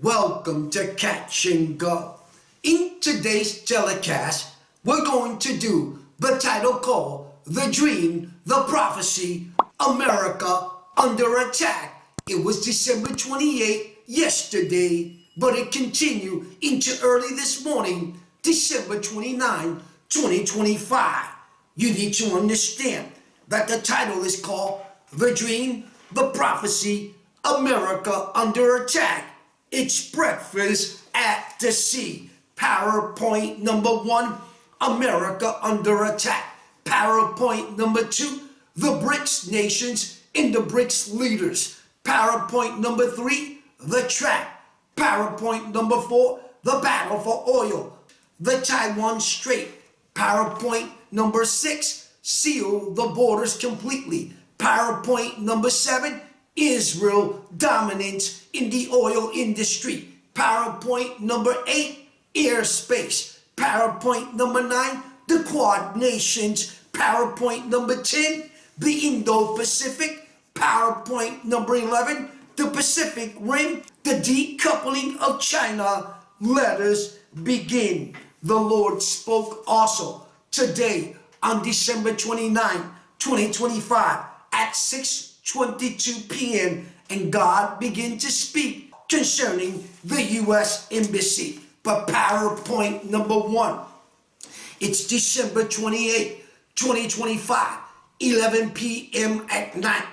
Welcome to Catch and Go. In today's telecast, we're going to do the title called The Dream, the Prophecy, America Under Attack. It was December 28th yesterday, but it continued into early this morning, December 29, 2025. You need to understand that the title is called The Dream, the Prophecy, America Under Attack. It's breakfast at the sea. PowerPoint number 1, America Under Attack. PowerPoint number 2, the BRICS nations and the BRICS leaders. PowerPoint number 3, the track. PowerPoint number 4, the battle for oil. The Taiwan Strait. PowerPoint number 6, seal the borders completely. PowerPoint number 7, Israel dominance in the oil industry. PowerPoint number 8, airspace. PowerPoint number 9, the Quad Nations. PowerPoint number 10, the Indo Pacific. PowerPoint number 11, the Pacific Rim. The decoupling of China. Let us begin. The Lord spoke also today on December 29, 2025 at 6:22 p.m. and God began to speak concerning the U.S. Embassy. But PowerPoint number 1, it's December 28, 2025, 11 p.m. at night.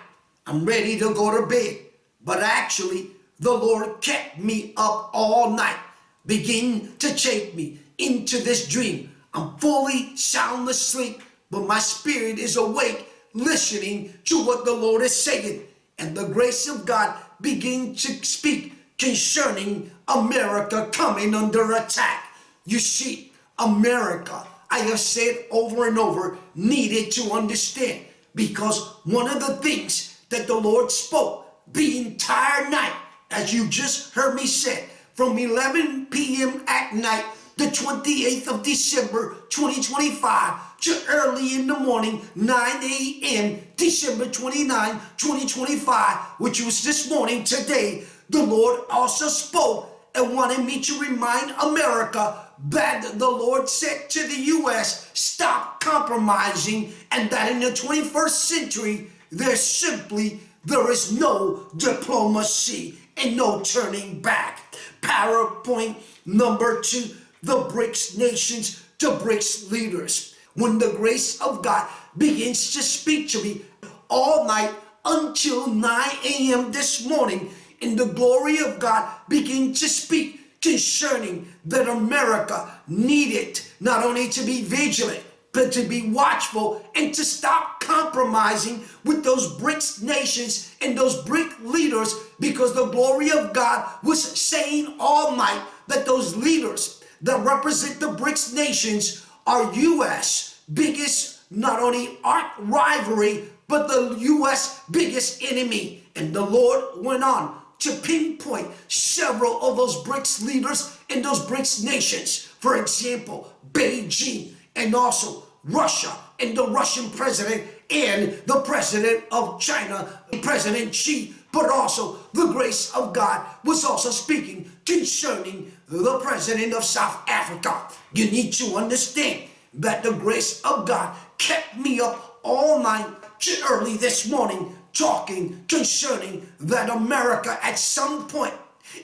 I'm ready to go to bed, but actually the Lord kept me up all night, begin to take me into this dream. I'm fully sound asleep, but my spirit is awake, listening to what the Lord is saying. And the grace of God began to speak concerning America coming under attack. You see, America, I have said over and over, needed to understand, because one of the things that the Lord spoke the entire night, as you just heard me say, from 11 p.m. at night, the 28th of December, 2025, to early in the morning, 9 a.m., December 29, 2025, which was this morning, today, the Lord also spoke and wanted me to remind America that the Lord said to the U.S., stop compromising, and that in the 21st century, there is no diplomacy and no turning back. PowerPoint number 2, the BRICS nations, the BRICS leaders. When the grace of God begins to speak to me all night until 9 a.m. this morning, and the glory of God begin to speak concerning that America needed not only to be vigilant, but to be watchful and to stop compromising with those BRICS nations and those BRIC leaders, because the glory of God was saying all night that those leaders that represent the BRICS nations are U.S. biggest, not only arch rivalry, but the U.S. biggest enemy. And the Lord went on to pinpoint several of those BRICS leaders and those BRICS nations. For example, Beijing, and also Russia and the Russian president and the president of China, President Xi. But also the grace of God was also speaking concerning the president of South Africa. You need to understand that the grace of God kept me up all night to early this morning talking concerning that America at some point,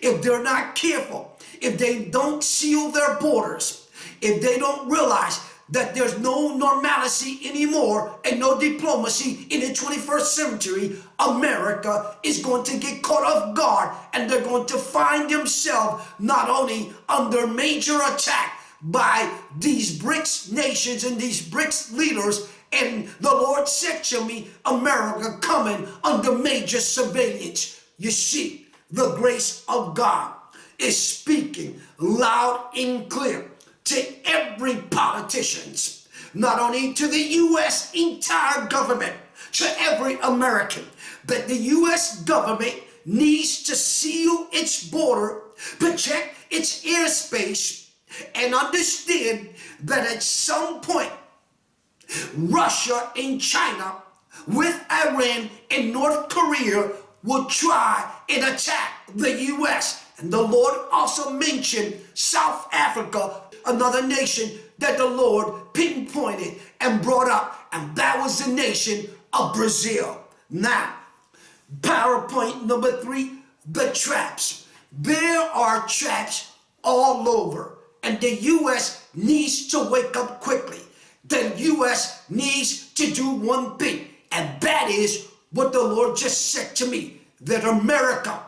if they're not careful, if they don't seal their borders, if they don't realize that there's no normalcy anymore and no diplomacy in the 21st century, America is going to get caught off guard, and they're going to find themselves not only under major attack by these BRICS nations and these BRICS leaders, and the Lord said to me, America coming under major surveillance. You see, the grace of God is speaking loud and clear to every politicians, not only to the U.S. entire government, to every American, that the U.S. government needs to seal its border, protect its airspace, and understand that at some point, Russia and China, with Iran and North Korea, will try and attack the U.S. And the Lord also mentioned South Africa, another nation that the Lord pinpointed and brought up, and that was the nation of Brazil. Now, PowerPoint number 3, the traps. There are traps all over, and the U.S. needs to wake up quickly. The U.S. needs to do one thing, and that is what the Lord just said to me, that America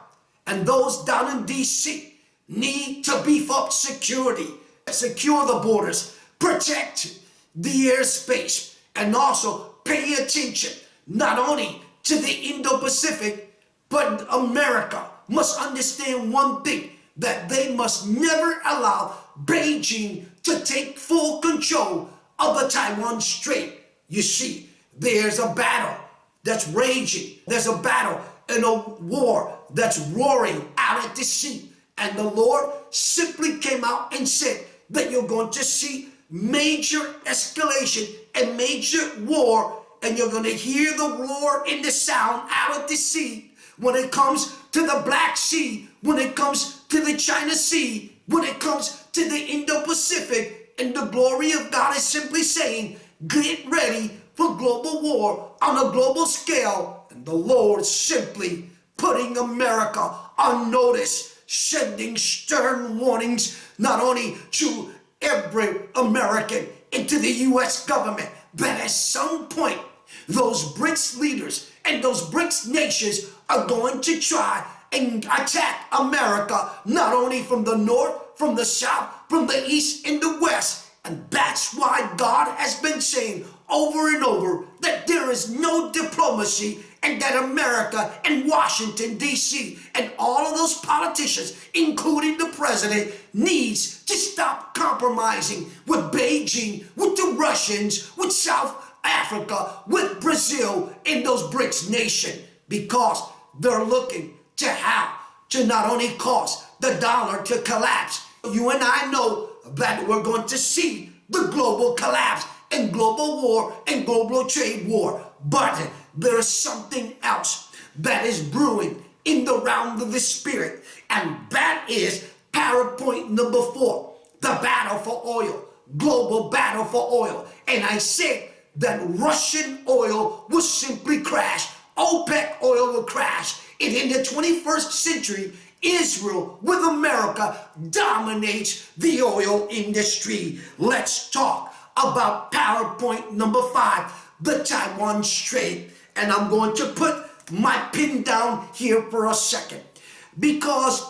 and those down in D.C. need to beef up security, secure the borders, protect the airspace, and also pay attention not only to the Indo Pacific, but America must understand one thing, that they must never allow Beijing to take full control of the Taiwan Strait. You see, there's a battle that's raging. There's a battle and a war that's roaring out at the sea. And the Lord simply came out and said that you're going to see major escalation and major war, and you're going to hear the roar and the sound out at the sea when it comes to the Black Sea, when it comes to the China Sea, when it comes to the Indo Pacific. And the glory of God is simply saying, get ready for global war on a global scale. And the Lord simply putting America on notice, sending stern warnings not only to every American and to the U.S. government, but at some point those BRICS leaders and those BRICS nations are going to try and attack America, not only from the north, from the south, from the east and the west. And that's why God has been saying over and over that there is no diplomacy, and that America and Washington, D.C., and all of those politicians, including the president, needs to stop compromising with Beijing, with the Russians, with South Africa, with Brazil, and those BRICS nations, because they're looking to how to not only cause the dollar to collapse. You and I know that we're going to see the global collapse and global war and global trade war. But there is something else that is brewing in the realm of the spirit, and that is PowerPoint number 4, the battle for oil, global battle for oil. And I said that Russian oil will simply crash, OPEC oil will crash, and in the 21st century, Israel with America dominates the oil industry. Let's talk about PowerPoint number 5, the Taiwan Strait. And I'm going to put my pin down here for a second, because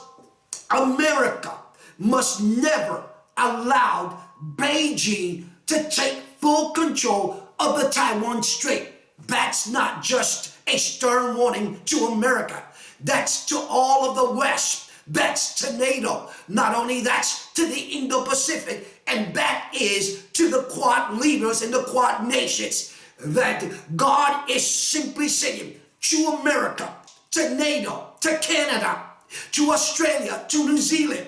America must never allow Beijing to take full control of the Taiwan Strait. That's not just a stern warning to America. That's to all of the West. That's to NATO. Not only that's to the Indo Pacific, and that is to the Quad leaders and the Quad nations, that God is simply saying to America, to NATO, to Canada, to Australia, to New Zealand,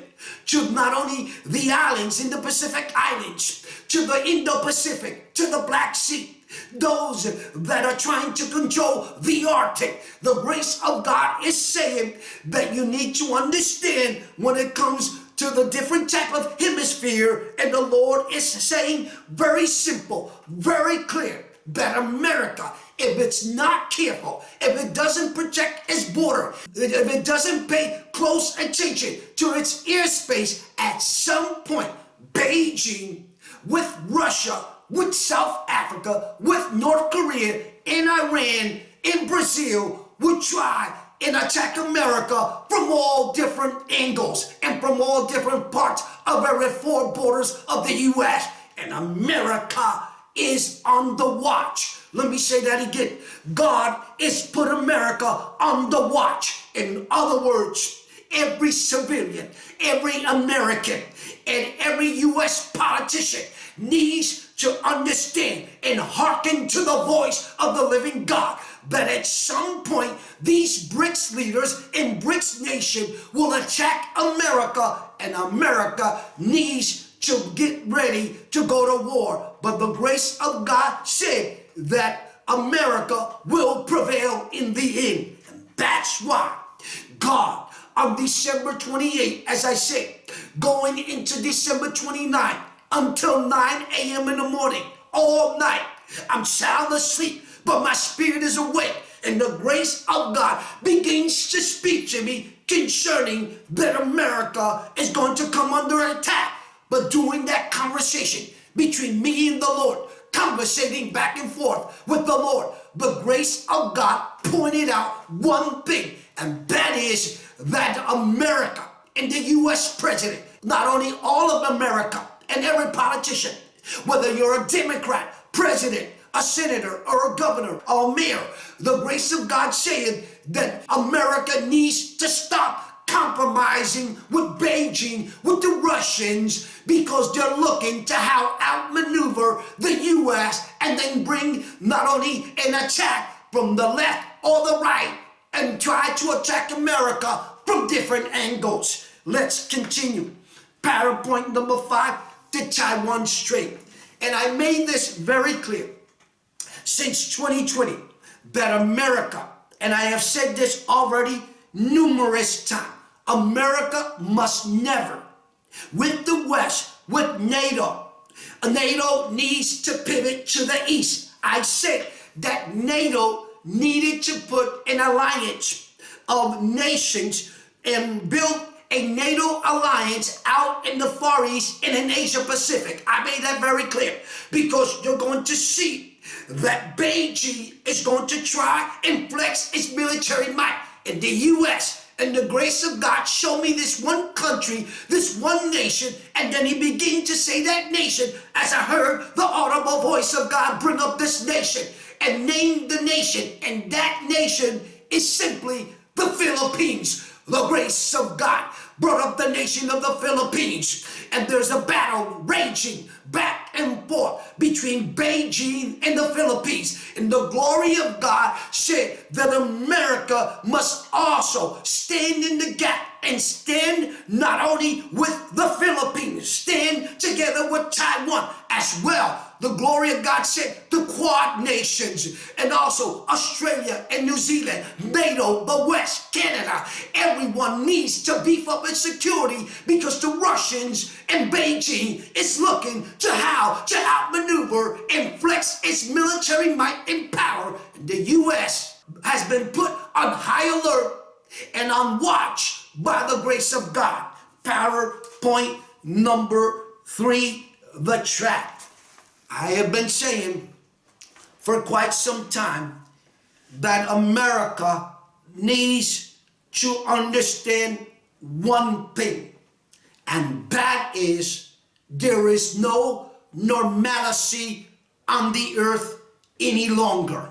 to not only the islands in the Pacific Islands, to the Indo Pacific, to the Black Sea, those that are trying to control the Arctic. The grace of God is saying that you need to understand when it comes to the different type of hemisphere, and the Lord is saying very simple, very clear, that America, if it's not careful, if it doesn't protect its border, if it doesn't pay close attention to its airspace, at some point, Beijing with Russia, with South Africa, with North Korea, in Iran, in Brazil, would try and attack America from all different angles and from all different parts of every 4 borders of the U.S. And America is on the watch. Let me say that again. God has put America on the watch. In other words, every civilian, every American, and every U.S. politician needs to understand and hearken to the voice of the living God, that at some point these BRICS leaders and BRICS nation will attack America, and America needs to get ready to go to war. But the grace of God said that America will prevail in the end. And that's why God on December 28th, as I said, going into December 29th until 9 a.m. in the morning, all night. I'm sound asleep, but my spirit is awake, and the grace of God begins to speak to me concerning that America is going to come under attack. But during that conversation between me and the Lord, conversating back and forth with the Lord, the grace of God pointed out one thing, and that is that America and the U.S. president, not only all of America and every politician, whether you're a Democrat, president, a senator, or a governor, or a mayor, the grace of God saying that America needs to stop compromising with Beijing, with the Russians, because they're looking to how outmaneuver the U.S. and then bring not only an attack from the left or the right and try to attack America from different angles. Let's continue. PowerPoint number 5, the Taiwan Strait. And I made this very clear since 2020 that America, and I have said this already numerous times, America must never, with the West, with NATO needs to pivot to the East. I said that NATO needed to put an alliance of nations and build a NATO alliance out in the Far East and in Asia Pacific. I made that very clear, because you're going to see that Beijing is going to try and flex its military might, and the U.S. and the grace of God show me this one country, this one nation, and then he began to say that nation as I heard the audible voice of God bring up this nation and name the nation, and that nation is simply the Philippines. The grace of God brought up the nation of the Philippines, and there's a battle raging back and forth between Beijing and the Philippines, and the glory of God said that America must also stand in the gap and stand not only with the Philippines, stand together with Taiwan as well. The glory of God said the Quad nations, and also Australia and New Zealand, NATO, the West, Canada, everyone needs to beef up its security, because the Russians and Beijing is looking to how to outmaneuver and flex its military might and power. The U.S. has been put on high alert and on watch by the grace of God. PowerPoint number 3, the trap. I have been saying for quite some time that America needs to understand one thing, and that is there is no normalcy on the earth any longer.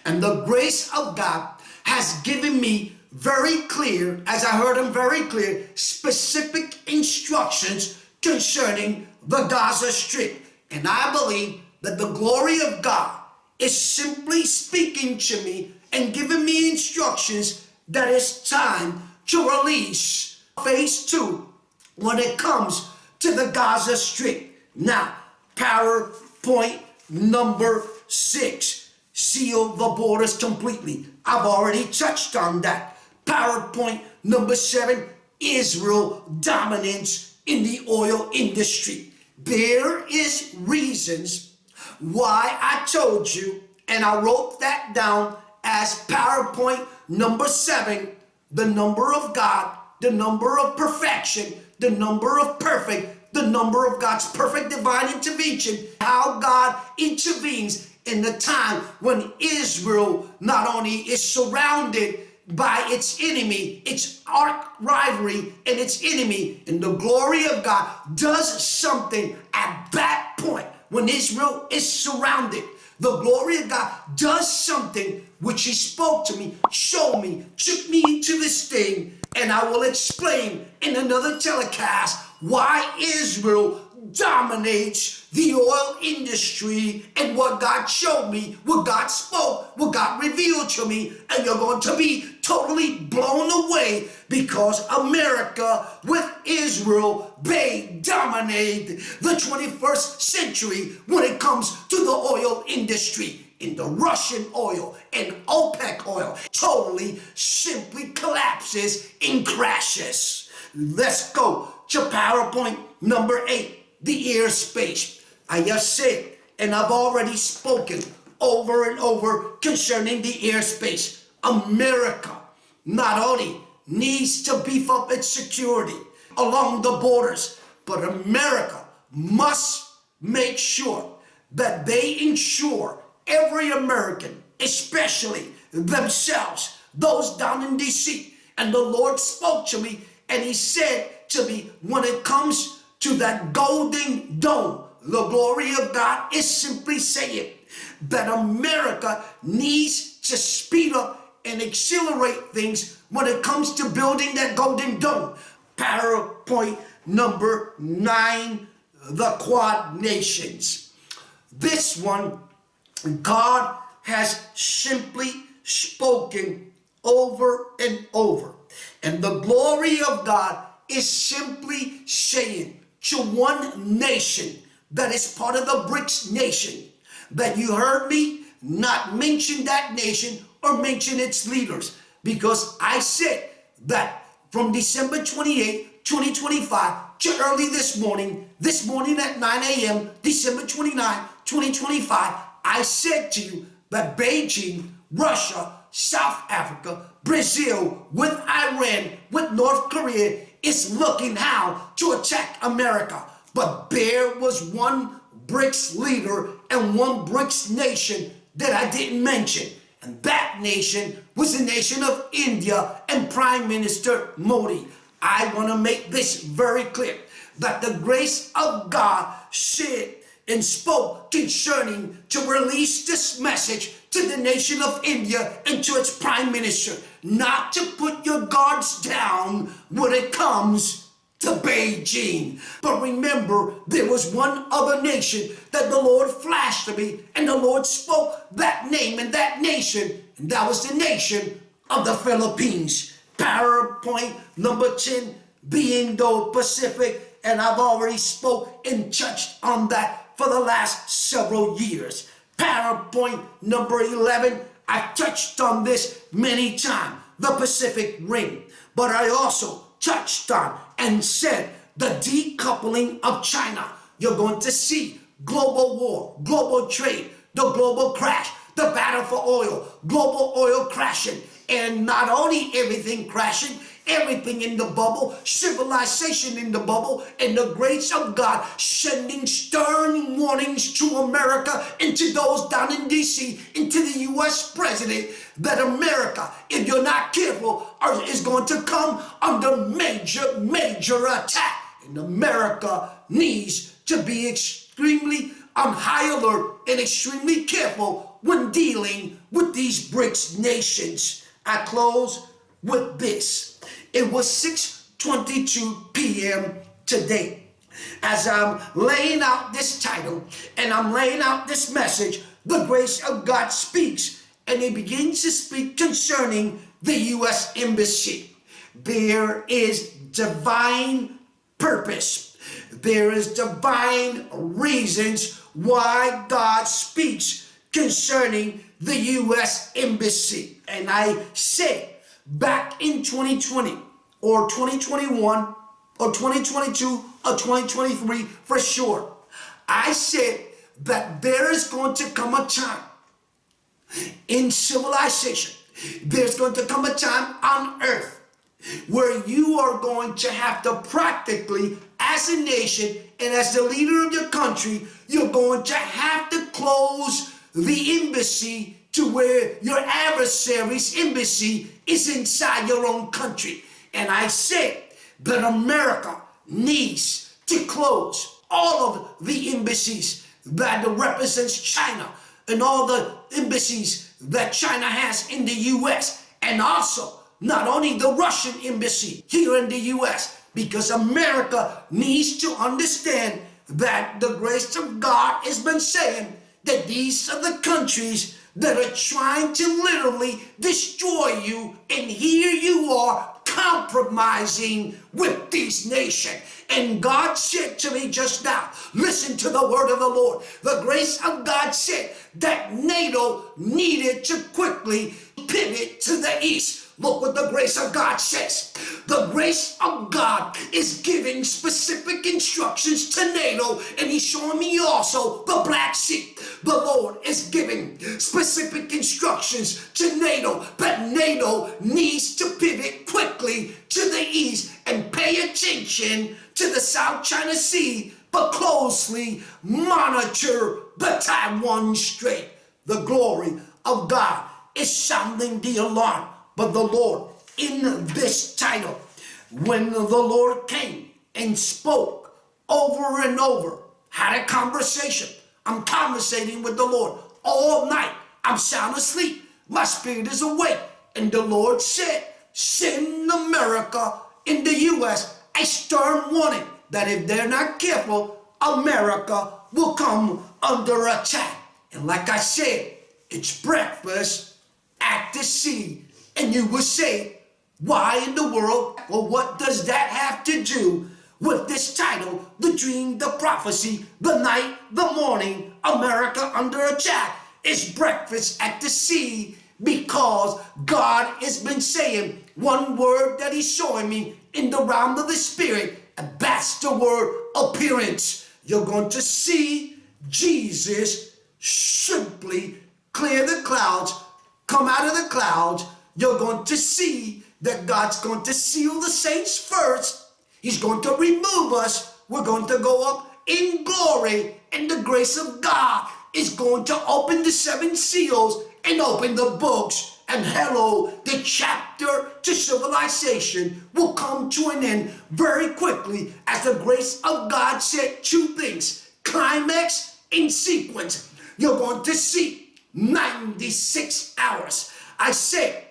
And the grace of God has given me very clear, as I heard him very clear, specific instructions concerning the Gaza Strip. And I believe that the glory of God is simply speaking to me and giving me instructions that it's time to release phase 2 when it comes to the Gaza Strip. Now, PowerPoint number 6, seal the borders completely. I've already touched on that. PowerPoint number 7, Israel dominance in the oil industry. There is reasons why I told you, and I wrote that down as PowerPoint number 7, the number of God, the number of perfection, the number of perfect, the number of God's perfect divine intervention, how God intervenes in the time when Israel not only is surrounded by its enemy, its arch rivalry and its enemy, and the glory of God does something at that point when Israel is surrounded. The glory of God does something which he spoke to me, showed me, took me into this thing, and I will explain in another telecast why Israel dominates the oil industry and what God showed me, what God spoke, what God revealed to me, and you're going to be totally blown away because America with Israel, they dominate the 21st century when it comes to the oil industry. in the Russian oil and OPEC oil totally simply collapses and crashes. Let's go to PowerPoint number 8, the airspace. I have said, and I've already spoken over and over concerning the airspace. America not only needs to beef up its security along the borders, but America must make sure that they ensure every American, especially themselves, those down in DC. And the Lord spoke to me and he said to me, when it comes to that golden dome, the glory of God is simply saying that America needs to speed up and accelerate things when it comes to building that golden dome. PowerPoint number 9, the Quad Nations. This one, God has simply spoken over and over. And the glory of God is simply saying to one nation that is part of the BRICS nation, that you heard me not mention that nation or mention its leaders, because I said that from December 28, 2025 to early this morning at 9 a.m., December 29, 2025, I said to you that Beijing, Russia, South Africa, Brazil, with Iran, with North Korea, is looking how to attack America. But there was one BRICS leader and one BRICS nation that I didn't mention. And that nation was the nation of India and Prime Minister Modi. I want to make this very clear, that the grace of God said and spoke concerning to release this message to the nation of India and to its Prime Minister, not to put your guards down when it comes to Beijing. But remember, there was one other nation that the Lord flashed to me, and the Lord spoke that name and that nation, and that was the nation of the Philippines. PowerPoint number 10, the Indo Pacific, and I've already spoke and touched on that for the last several years. PowerPoint number 11, I've touched on this many times, the Pacific Ring, but I also touched on and said the decoupling of China. You're going to see global war, global trade, the global crash, the battle for oil, global oil crashing, and not only everything crashing, everything in the bubble, civilization in the bubble, and the grace of God sending stern warnings to America and to those down in DC, and to the U.S. president, that America, if you're not careful, is going to come under major attack. And America needs to be extremely on high alert and extremely careful when dealing with these BRICS nations. I close with this. It was 6:22 p.m. today. As I'm laying out this title and I'm laying out this message, the grace of God speaks, and he begins to speak concerning the U.S. Embassy. There is divine purpose. There is divine reasons why God speaks concerning the U.S. Embassy. And I said back in 2020 or 2021 or 2022 or 2023 for sure, I said that there is going to come a time in civilization, there's going to come a time on earth where you are going to have to practically, as a nation and as the leader of your country, you're going to have to close the embassy to where your adversary's embassy is inside your own country. And I said that America needs to close all of the embassies that represents China and all the embassies that China has in the U.S. and also not only the Russian embassy here in the U.S., because America needs to understand that the grace of God has been saying that these are the countries that are trying to literally destroy you, and here you are compromising with these nations. And God said to me just now, listen to the word of the Lord. The grace of God said that NATO needed to quickly pivot to the east. Look what the grace of God says. The grace of God is giving specific instructions to NATO, and he's showing me also the Black Sea. The Lord is giving specific instructions to NATO, but NATO needs to pivot quickly to the east and pay attention to the South China Sea, but closely monitor the Taiwan Strait. The glory of God is sounding the alarm. But the Lord, in this title, when the Lord came and spoke over and over, had a conversation. I'm conversating with the Lord all night. I'm sound asleep. My spirit is awake. And the Lord said, send America in the U.S. a stern warning that if they're not careful, America will come under attack. And like I said, it's breakfast at the sea. And you will say, why in the world? Well, what does that have to do with this title, the dream, the prophecy, the night, the morning, America under attack? It's breakfast at the sea, because God has been saying one word that he's showing me in the realm of the spirit, and that's the word appearance. You're going to see Jesus simply clear the clouds, come out of the clouds. You're going to see that God's going to seal the saints first. He's going to remove us. We're going to go up in glory, and the grace of God is going to open the seven seals and open the books. And hello, the chapter to civilization will come to an end very quickly, as the grace of God said two things: climax in sequence. You're going to see 96 hours. I say,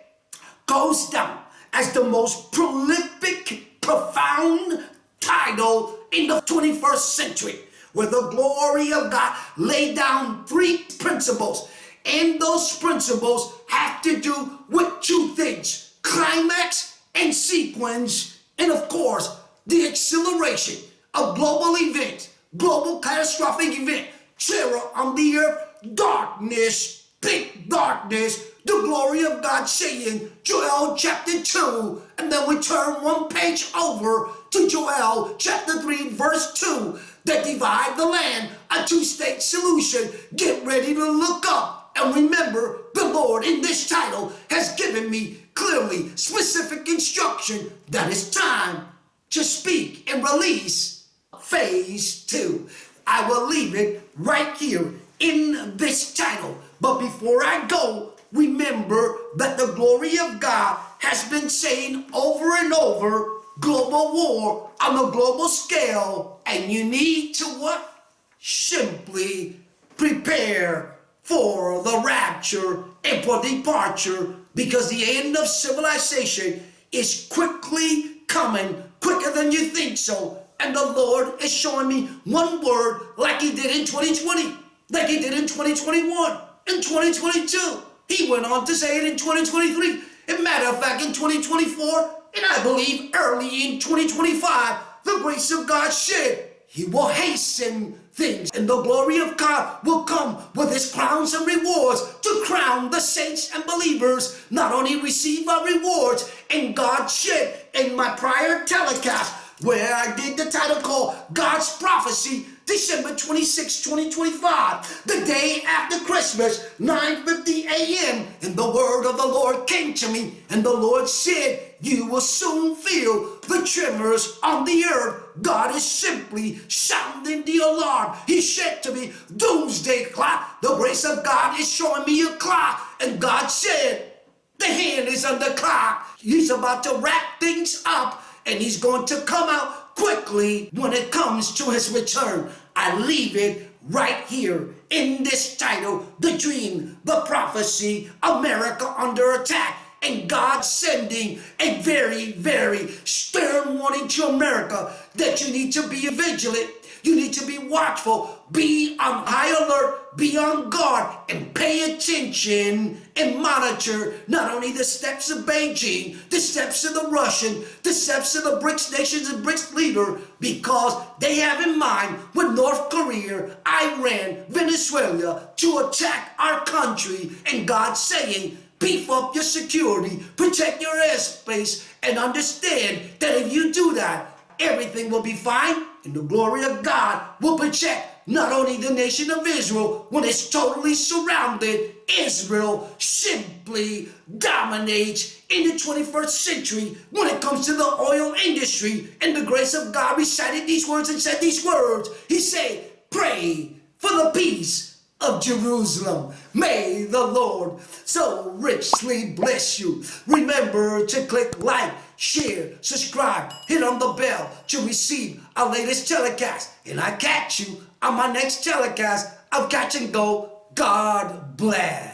goes down as the most prolific, profound title in the 21st century, where the glory of God laid down three principles. And those principles have to do with two things: climax and sequence, and of course, the acceleration of global events, global catastrophic event, terror on the earth, darkness, big darkness, the glory of God saying, Joel chapter 2, and then we turn one page over to Joel chapter 3, verse 2, that divide the land, a two-state solution. Get ready to look up and remember, the Lord in this title has given me clearly specific instruction that it's time to speak and release phase 2. I will leave it right here in this title. But before I go, remember that the glory of God has been saying over and over, global war on a global scale, and you need to what? Simply prepare for the rapture and for departure, because the end of civilization is quickly coming, quicker than you think so. And the Lord is showing me one word, like he did in 2020, like he did in 2021, in 2022. He went on to say it in 2023. As a matter of fact, in 2024, and I believe early in 2025, the grace of God said he will hasten things, and the glory of God will come with his crowns and rewards to crown the saints and believers. Not only receive our rewards, and God said in my prior telecast, where I did the title called God's Prophecy, December 26, 2025, the day after Christmas, 9:50 a.m., and the word of the Lord came to me, and the Lord said, you will soon feel the tremors on the earth. God is simply sounding the alarm. He said to me, doomsday clock. The grace of God is showing me a clock, and God said, the hand is on the clock. He's about to wrap things up, and he's going to come out quickly when it comes to his return. I leave it right here in this title, the dream, the prophecy, America under attack, and God sending a very, very stern warning to America that you need to be vigilant. You need to be watchful, be on high alert, be on guard, and pay attention and monitor not only the steps of Beijing, the steps of the Russian, the steps of the BRICS nations and BRICS leader, because they have in mind with North Korea, Iran, Venezuela to attack our country, and God saying, beef up your security, protect your airspace, and understand that if you do that, everything will be fine, and the glory of God will protect not only the nation of Israel when it's totally surrounded. Israel simply dominates in the 21st century when it comes to the oil industry, and the grace of God recited these words and said these words. He said, pray for the peace of Jerusalem. May the Lord so richly bless you. Remember to click like, share, subscribe, hit on the bell to receive our latest telecast. And I catch you on my next telecast of Catch and Go. God bless.